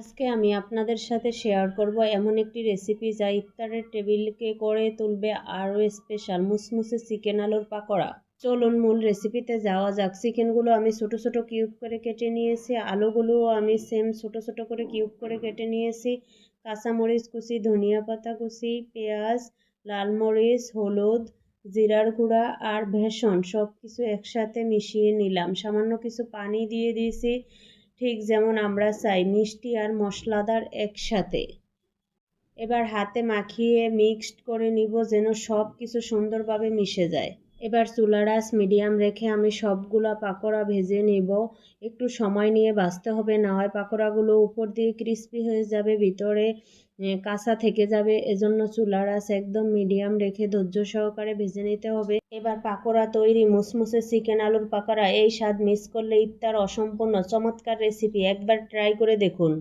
আজকে আমি আপনাদের সাথে শেয়ার করব এমন একটি রেসিপি যা ইফতারের টেবিলকে করে তুলবে আরও স্পেশাল মুসমুসে চিকেন আলুর পাকোড়া। চলুন মূল রেসিপিতে যাওয়া যাক। চিকেনগুলো আমি ছোট ছোট কিউব করে কেটে নিয়েছি, আলুগুলোও আমি সেম ছোট ছোট করে কিউব করে কেটে নিয়েছি। কাঁচামরিচ কুচি, ধনিয়া পাতা কুচি, পেঁয়াজ, লাল মরিচ, হলুদ, জিরার গুঁড়া আর বেসন সব কিছু একসাথে মিশিয়ে নিলাম। সামান্য কিছু পানি দিয়ে দিয়েছি, ঠিক যেমন আমরা চাই মিষ্টি আর মশলাদার একসাথে। এবার হাতে মাখিয়ে মিক্সড করে নিব যেন সব কিছু সুন্দরভাবে মিশে যায়। এবার চুলার আঁচ মিডিয়াম রেখে আমি সবগুলা পাকোড়া ভেজে নিব। একটু সময় নিয়ে ভাজতে হবে, না হয় পাকোড়াগুলো উপর দিয়ে ক্রিস্পি হয়ে যাবে, ভিতরে কাঁচা থেকে যাবে। এজন্য চুলার আঁচ একদম মিডিয়াম রেখে ধৈর্য সহকারে ভেজে নিতে হবে। এবার পাকোড়া তৈরি, মুসমুসে চিকেন আলুর পাকোড়া। এই স্বাদ মিস করলে ইফতার অসম্পূর্ণ। চমৎকার রেসিপি, একবার ট্রাই করে দেখুন।